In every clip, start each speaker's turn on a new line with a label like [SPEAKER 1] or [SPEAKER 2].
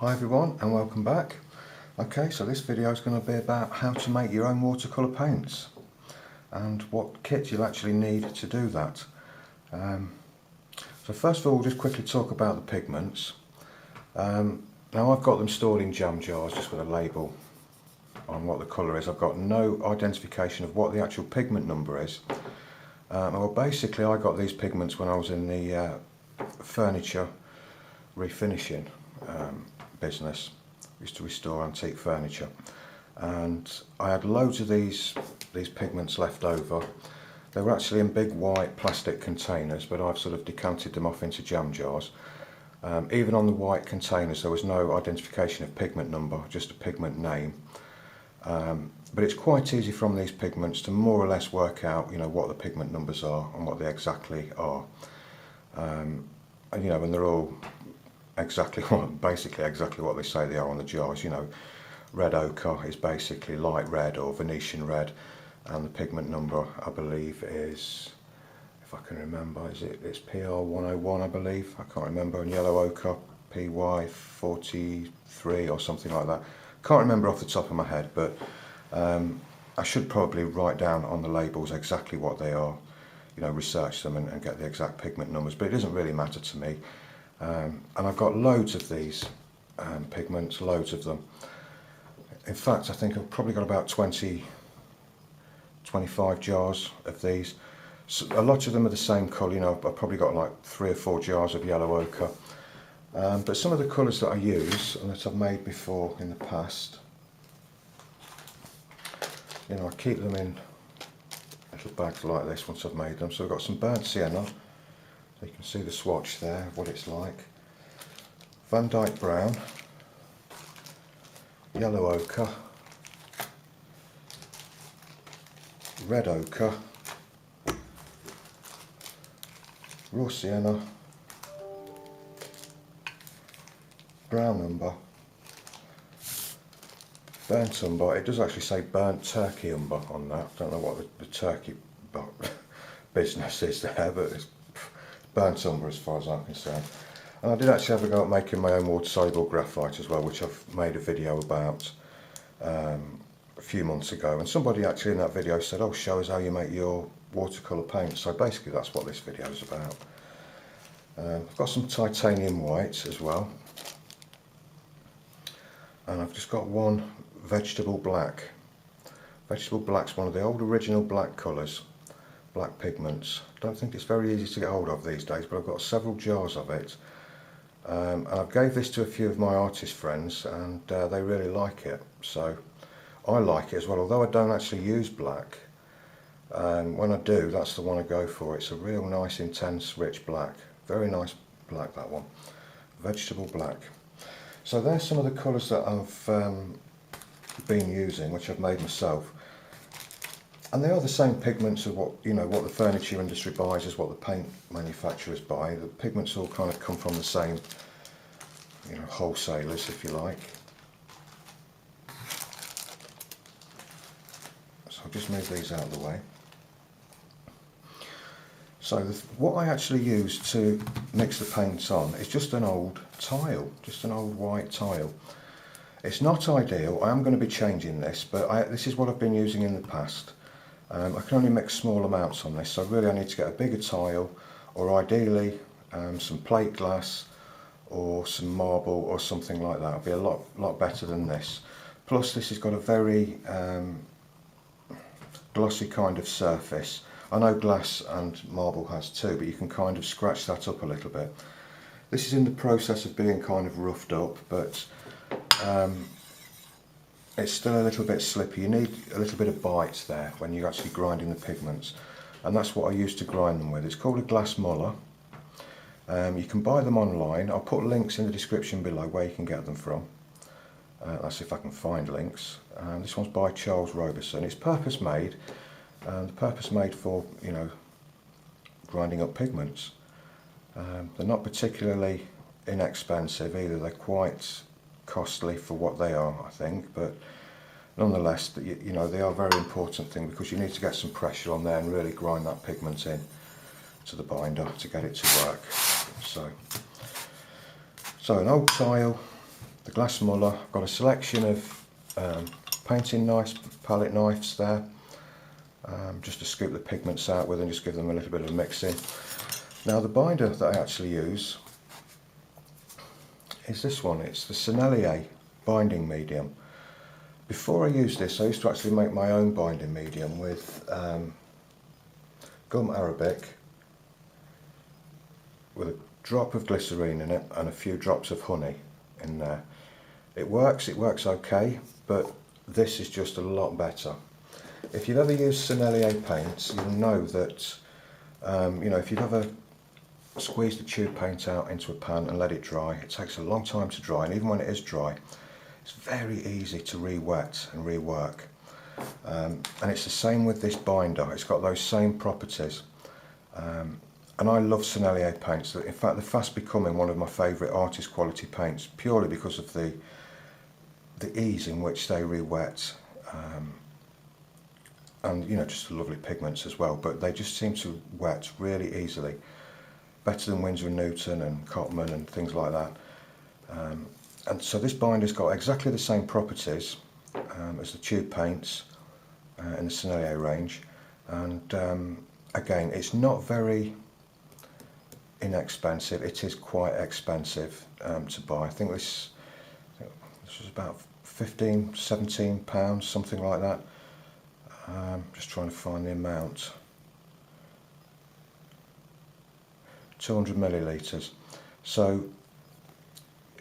[SPEAKER 1] Hi everyone and welcome back. Okay, so this video is going to be about how to make your own watercolour paints and what kit you'll actually need to do that. So first of all, we'll just quickly talk about the pigments. Now I've got them stored in jam jars just with a label on what the colour is. I've got no identification of what the actual pigment number is. Well, basically I got these pigments when I was in the furniture refinishing business. I used to restore antique furniture, and I had loads of these pigments left over. They were actually in big white plastic containers, but I've sort of decanted them off into jam jars. Even on the white containers there was no identification of pigment number, just a pigment name. But it's quite easy from these pigments to more or less work out, what the pigment numbers are and what they exactly are. And and they're all basically exactly what they say they are on the jars. Red ochre is basically light red or Venetian red, and the pigment number I believe is, if I can remember, it's PR101 I believe, I can't remember, and yellow ochre PY43 or something like that. Can't remember off the top of my head, but I should probably write down on the labels exactly what they are, research them and get the exact pigment numbers, but it doesn't really matter to me. And I've got loads of these pigments, loads of them. In fact, I think I've probably got about 25 jars of these. So a lot of them are the same colour. I've probably got like 3 or 4 jars of yellow ochre. But some of the colours that I use and that I've made before in the past, I keep them in little bags like this once I've made them. So I've got some burnt sienna. You can see the swatch there, what it's like. Van Dyke brown, yellow ochre, red ochre, raw sienna, brown umber, burnt umber. It does actually say burnt turkey umber on that. I don't know what the turkey business is there, but it's burnt umber as far as I'm concerned. And I did actually have a go at making my own water soluble graphite as well, which I've made a video about a few months ago, and somebody actually in that video said, oh, show us how you make your watercolour paint. So basically that's what this video is about. I've got some titanium white as well, and I've just got one vegetable black. Vegetable black's one of the old original black colours, black pigments. Don't think it's very easy to get hold of these days, but I've got several jars of it, and I've gave this to a few of my artist friends, and they really like it, so I like it as well. Although I don't actually use black, when I do, that's the one I go for. It's a real nice intense rich black, very nice black, that one, vegetable black. So there's some of the colours that I've been using, which I've made myself. And they are the same pigments of what what the furniture industry buys is what the paint manufacturers buy. The pigments all kind of come from the same, wholesalers, if you like. So I'll just move these out of the way. So what I actually use to mix the paints on is just an old tile, just an old white tile. It's not ideal. I am going to be changing this, but this is what I've been using in the past. I can only mix small amounts on this, so really I need to get a bigger tile, or ideally some plate glass or some marble or something like that. It'll be a lot better than this. Plus this has got a very glossy kind of surface. I know glass and marble has too, but you can kind of scratch that up a little bit. This is in the process of being kind of roughed up, but it's still a little bit slippy. You need a little bit of bite there when you're actually grinding the pigments, and that's what I used to grind them with. It's called a glass muller. You can buy them online. I'll put links in the description below where you can get them from. Let's see if I can find links. This one's by Charles Roberson. It's purpose made, and purpose made for grinding up pigments. They're not particularly inexpensive either. They're quite costly for what they are, I think, but nonetheless, they are a very important thing, because you need to get some pressure on there and really grind that pigment in to the binder to get it to work. So an old tile, the the glass muller. I've got a selection of painting knives, palette knives there, just to scoop the pigments out with and just give them a little bit of mixing. Now the binder that I actually use is this one. It's the Sennelier binding medium. Before I used this, I used to actually make my own binding medium with gum arabic with a drop of glycerine in it and a few drops of honey in there. It works okay, but this is just a lot better. If you've ever used Sennelier paints, you'll know that if you've ever squeezed the tube paint out into a pan and let it dry, it takes a long time to dry, and even when it is dry, it's very easy to re-wet and rework. And it's the same with this binder. It's got those same properties. And I love Sennelier paints. In fact, they're fast becoming one of my favourite artist quality paints, purely because of the ease in which they re-wet. And just lovely pigments as well, but they just seem to wet really easily. Better than Winsor & Newton and Cotman and things like that. And so this binder's got exactly the same properties as the tube paints in the Sennelier range, and again, it's not very inexpensive. It is quite expensive to buy. I think this was about £15–17, something like that. Just trying to find the amount. 200 millilitres. So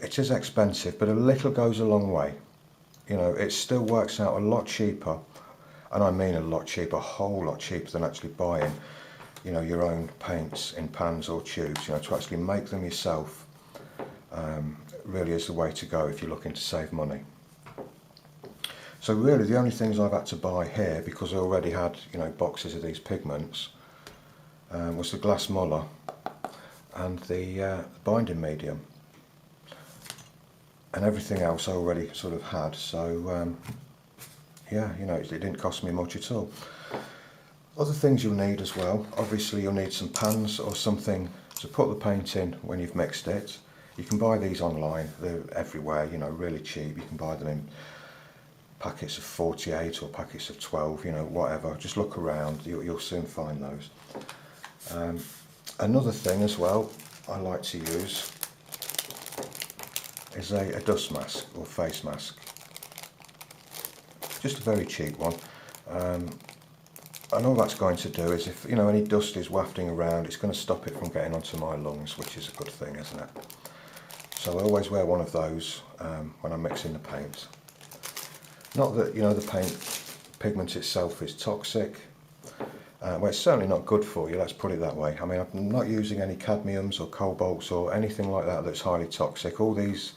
[SPEAKER 1] it is expensive, but a little goes a long way. It still works out a lot cheaper, and I mean a lot cheaper, a whole lot cheaper than actually buying, your own paints in pans or tubes. To actually make them yourself really is the way to go if you're looking to save money. So really the only things I've had to buy here, because I already had boxes of these pigments, was the glass muller and the binding medium. And everything else I already sort of had, so yeah, it didn't cost me much at all. Other things you'll need as well, obviously you'll need some pans or something to put the paint in when you've mixed it. You can buy these online, they're everywhere, really cheap. You can buy them in packets of 48 or packets of 12, whatever. Just look around, you'll soon find those. Another thing as well I like to use is a dust mask or face mask. Just a very cheap one. And all that's going to do is, if any dust is wafting around, it's going to stop it from getting onto my lungs, which is a good thing, isn't it? So I always wear one of those when I'm mixing the paint. Not that the pigment itself is toxic. Well, it's certainly not good for you, let's put it that way. I mean, I'm not using any cadmiums or cobalts or anything like that that's highly toxic. All these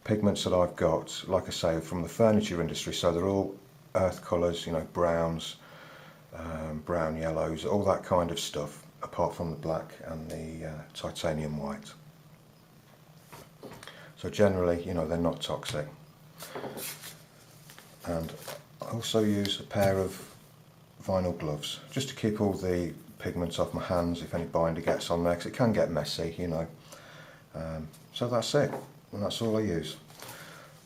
[SPEAKER 1] pigments that I've got, like I say, are from the furniture industry, so they're all earth colours, browns, brown yellows, all that kind of stuff, apart from the black and the titanium white. So generally, they're not toxic. And I also use a pair of vinyl gloves, just to keep all the pigments off my hands if any binder gets on there, because it can get messy, So that's it, and that's all I use.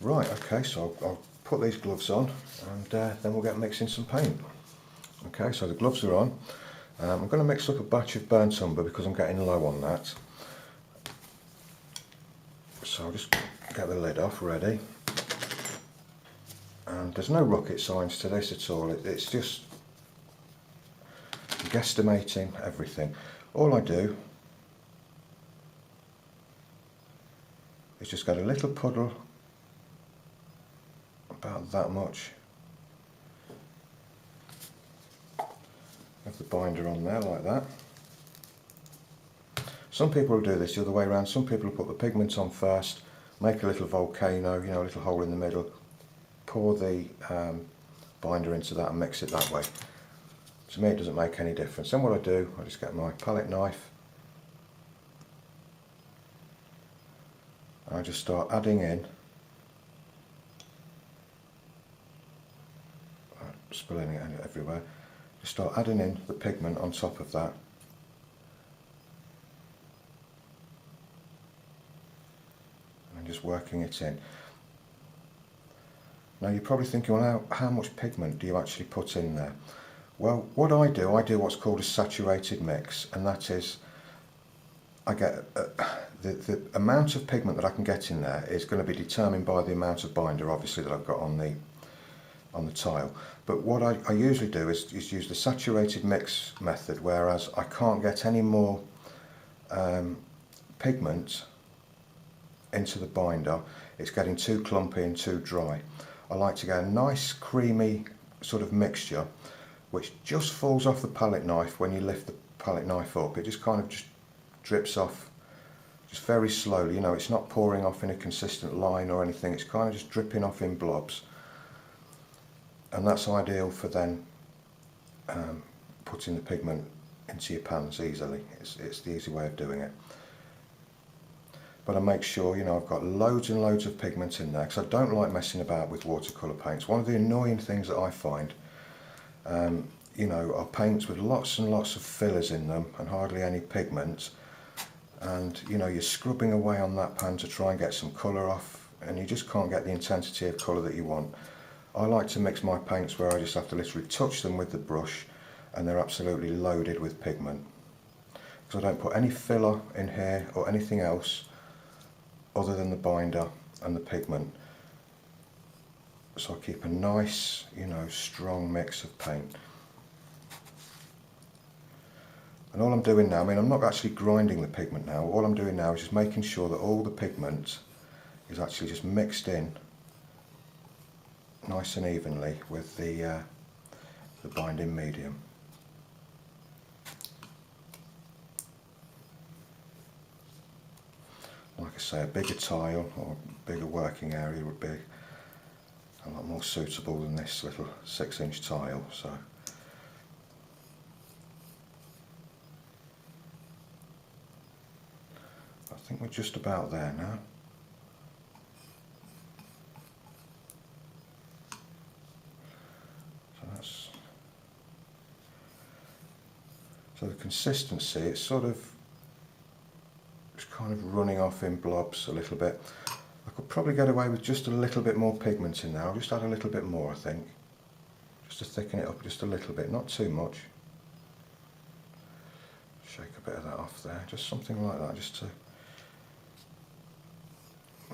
[SPEAKER 1] Right, okay, so I'll put these gloves on, and then we'll get mixing some paint. Okay, so the gloves are on. I'm going to mix up a batch of burnt umber because I'm getting low on that. So I'll just get the lid off, ready. And there's no rocket science to this at all, it's just guesstimating everything. All I do is just get a little puddle, about that much, of the binder on there, like that. Some people will do this the other way around. Some people will put the pigment on first, make a little volcano, a little hole in the middle, pour the binder into that and mix it that way. To me it doesn't make any difference. Then what I do, I just get my palette knife and I just start adding in, spilling it everywhere, just start adding in the pigment on top of that. just working it in. Now you're probably thinking, well, how much pigment do you actually put in there? Well, what I do what's called a saturated mix, and that is, I get the amount of pigment that I can get in there is going to be determined by the amount of binder, obviously, that I've got on the tile. But what I usually do is use the saturated mix method, whereas I can't get any more pigment into the binder. It's getting too clumpy and too dry. I like to get a nice creamy sort of mixture which just falls off the palette knife when you lift the palette knife up. It just kind of just drips off just very slowly, you know, it's not pouring off in a consistent line or anything, it's kind of just dripping off in blobs. And that's ideal for then putting the pigment into your pans easily. It's the easy way of doing it. But I make sure, you know, I've got loads and loads of pigment in there, because I don't like messing about with watercolour paints. One of the annoying things that I find, you know, are paints with lots and lots of fillers in them and hardly any pigment. And, you know, you're scrubbing away on that pan to try and get some colour off, and you just can't get the intensity of colour that you want. I like to mix my paints where I just have to literally touch them with the brush and they're absolutely loaded with pigment. Because I don't put any filler in here or anything else other than the binder and the pigment. So I keep a nice, you know, strong mix of paint. And all I'm doing now, I mean, I'm not actually grinding the pigment now. All I'm doing now is just making sure that all the pigment is actually just mixed in nice and evenly with the binding medium. Like I say, a bigger tile or a bigger working area would be a lot more suitable than this little 6-inch tile. So I think we're just about there now. So the consistency, it's sort of just kind of running off in blobs a little bit. I could probably get away with just a little bit more pigment in there. I'll just add a little bit more, I think, just to thicken it up just a little bit, not too much. Shake a bit of that off there, just something like that, just to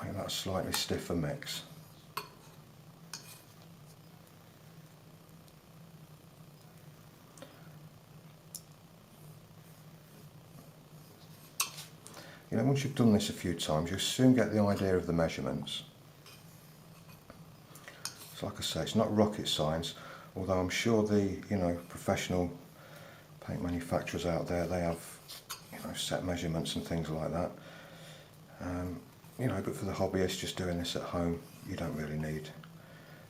[SPEAKER 1] make that a slightly stiffer mix. You know, once you've done this a few times, you'll soon get the idea of the measurements. So like I say, it's not rocket science, although I'm sure the, you know, professional paint manufacturers out there, they have, you know, set measurements and things like that. You know, but for the hobbyist just doing this at home, you don't really need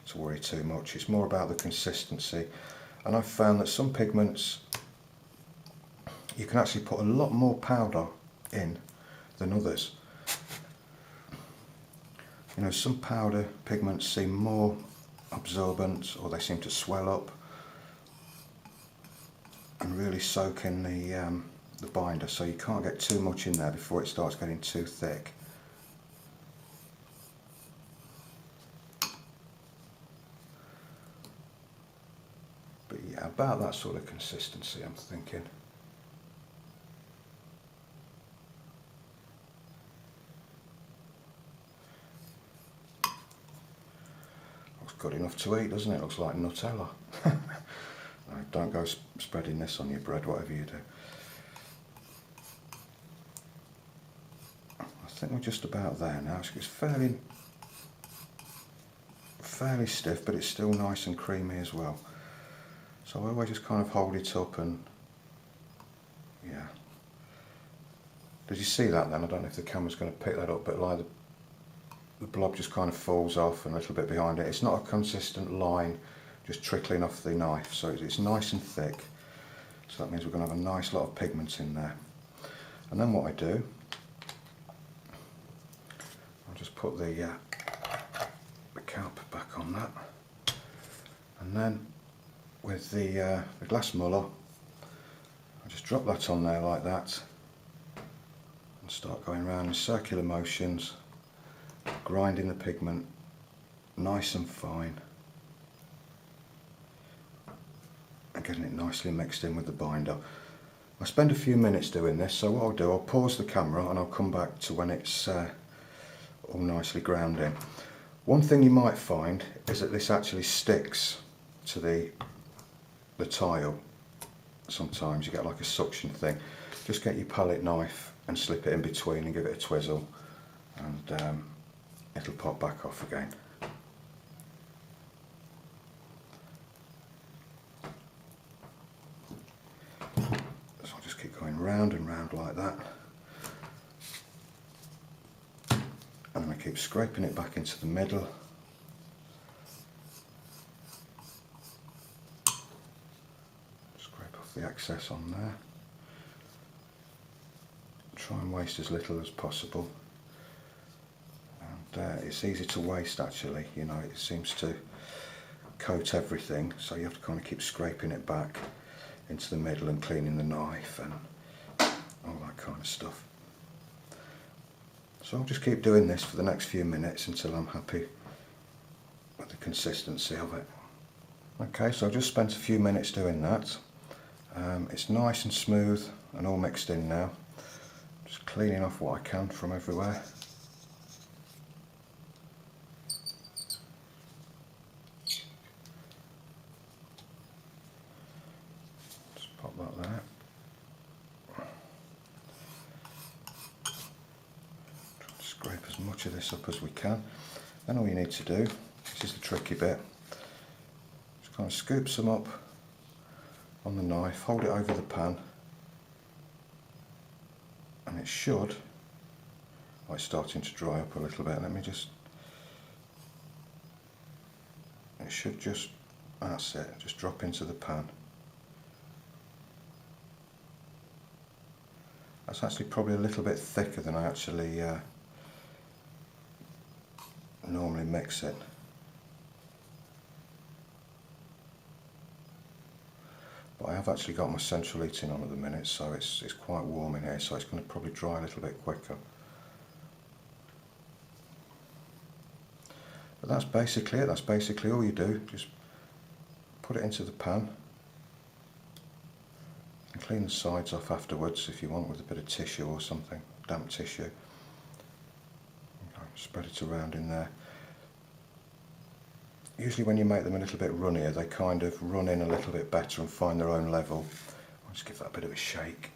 [SPEAKER 1] to worry too much. It's more about the consistency. And I've found that some pigments, you can actually put a lot more powder in than others. You know, some powder pigments seem more absorbent, or they seem to swell up and really soak in the binder, so you can't get too much in there before it starts getting too thick. But yeah, about that sort of consistency I'm thinking. Good enough to eat, doesn't it? Looks like Nutella. Don't go spreading this on your bread, whatever you do. I think we're just about there now. It's fairly stiff, but it's still nice and creamy as well. So I always just kind of hold it up and, yeah. Did you see that then? I don't know if the camera's going to pick that up, but like the blob just kind of falls off and a little bit behind it. It's not a consistent line just trickling off the knife, so it's nice and thick. So that means we're going to have a nice lot of pigment in there. And then what I do, I'll just put the cap back on that, and then with the glass muller, I'll just drop that on there like that and start going around in circular motions, grinding the pigment nice and fine and getting it nicely mixed in with the binder. I spend a few minutes doing this, so what I'll do, I'll pause the camera and I'll come back to when it's all nicely ground in. One thing you might find is that this actually sticks to the tile. Sometimes you get like a suction thing. Just get your palette knife and slip it in between and give it a twizzle, and it'll pop back off again. So I'll just keep going round and round like that, and then I keep scraping it back into the middle. Scrape off the excess on there. Try and waste as little as possible. And it's easy to waste actually, you know, it seems to coat everything, so you have to kind of keep scraping it back into the middle and cleaning the knife and all that kind of stuff. So I'll just keep doing this for the next few minutes until I'm happy with the consistency of it. Okay, so I've just spent a few minutes doing that. It's nice and smooth and all mixed in now. Just cleaning off what I can from everywhere. Just pop that there. Try to scrape as much of this up as we can. Then all you need to do, this is the tricky bit, just kind of scoop some up on the knife, hold it over the pan, and it should, oh, it's starting to dry up a little bit, let me just, it should just, that's it, just drop into the pan. That's actually probably a little bit thicker than I actually normally mix it. But I have actually got my central heating on at the minute, so it's quite warm in here, so it's going to probably dry a little bit quicker. But that's basically it, that's basically all you do. Just put it into the pan and clean the sides off afterwards if you want with a bit of tissue or something, damp tissue. Okay, spread it around in there. Usually when you make them a little bit runnier, they kind of run in a little bit better and find their own level. I'll just give that a bit of a shake.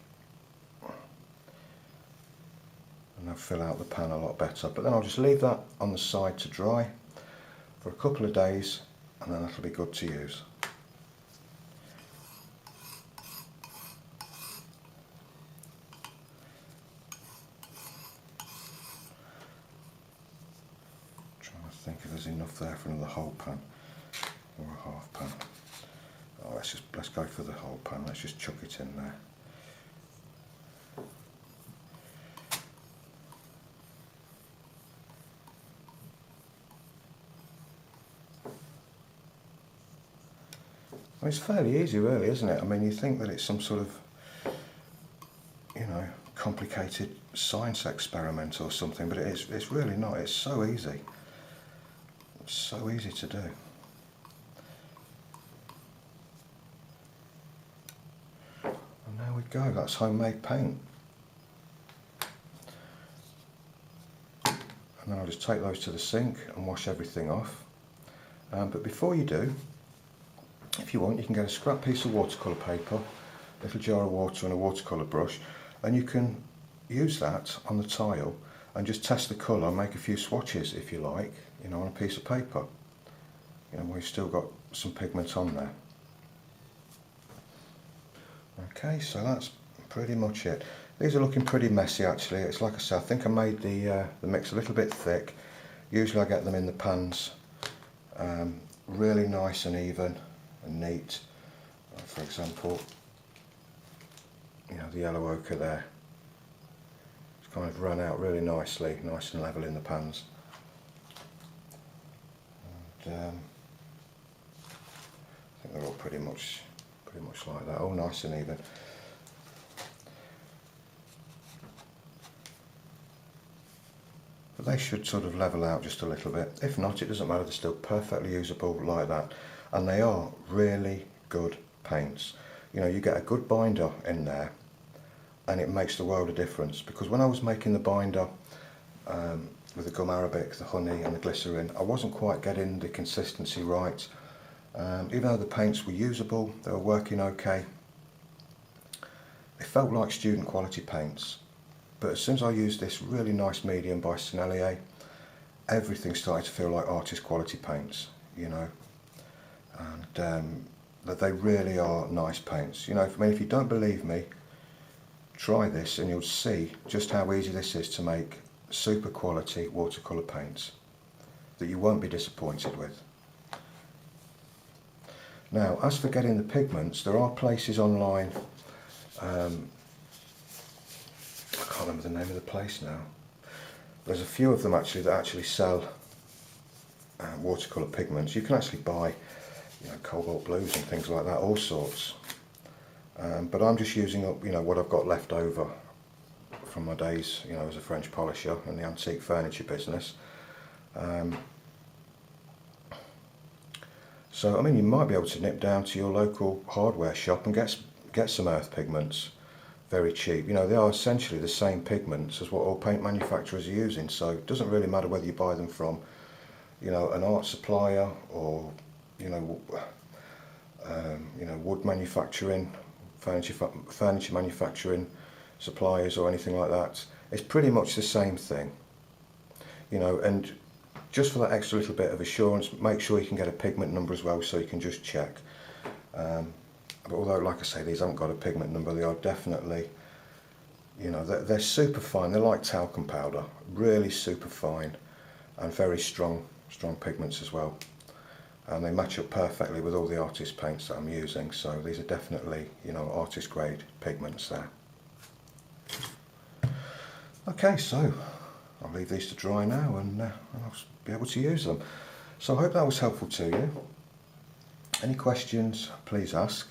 [SPEAKER 1] And they'll fill out the pan a lot better. But then I'll just leave that on the side to dry for a couple of days, and then that'll be good to use. Trying to think if there's enough there for another whole pan or a half pan. Oh, let's go for the whole pan. Let's just chuck it in there. Well, it's fairly easy really, isn't it? I mean, you think that it's some sort of, you know, complicated science experiment or something, but it's really not. It's so easy. It's so easy to do. And there we go, that's homemade paint. And then I'll just take those to the sink and wash everything off. But before you do, if you want, you can get a scrap piece of watercolour paper, a little jar of water and a watercolour brush, and you can use that on the tile and just test the colour, make a few swatches if you like, you know, on a piece of paper. You know, we've still got some pigment on there. Okay, so that's pretty much it. These are looking pretty messy actually. It's like I said, I think I made the mix a little bit thick. Usually I get them in the pans really nice and even and neat. For example, you know, the yellow ochre there. It's kind of run out really nicely, nice and level in the pans. And, I think they're all pretty much like that, all nice and even. but they should sort of level out just a little bit. If not, it doesn't matter, they're still perfectly usable like that. And they are really good paints. You know, you get a good binder in there and it makes the world of difference, because when I was making the binder with the gum arabic, the honey and the glycerin, I wasn't quite getting the consistency right. Even though the paints were usable, they were working okay, it felt like student quality paints. But as soon as I used this really nice medium by Sennelier, everything started to feel like artist quality paints, you know. And that they really are nice paints. You know, I mean, if you don't believe me, try this and you'll see just how easy this is to make super quality watercolour paints that you won't be disappointed with. Now, as for getting the pigments, there are places online, I can't remember the name of the place now. There's a few of them actually that actually sell watercolour pigments. You can actually buy, you know, cobalt blues and things like that, all sorts. But I'm just using up, you know, what I've got left over from my days, you know, as a French polisher in the antique furniture business. So, I mean, you might be able to nip down to your local hardware shop and get some earth pigments very cheap. You know, they are essentially the same pigments as what all paint manufacturers are using, so it doesn't really matter whether you buy them from, you know, an art supplier or, you know, wood manufacturing, furniture manufacturing suppliers or anything like that. It's pretty much the same thing, you know. And just for that extra little bit of assurance, make sure you can get a pigment number as well, so you can just check. But although, like I say, these haven't got a pigment number, they are definitely, you know, they're super fine. They're like talcum powder, really super fine and very strong pigments as well. And they match up perfectly with all the artist paints that I'm using. So these are definitely, you know, artist grade pigments there. Okay, so I'll leave these to dry now and I'll be able to use them. So I hope that was helpful to you. Any questions, please ask.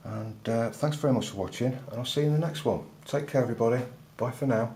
[SPEAKER 1] And thanks very much for watching, and I'll see you in the next one. Take care, everybody. Bye for now.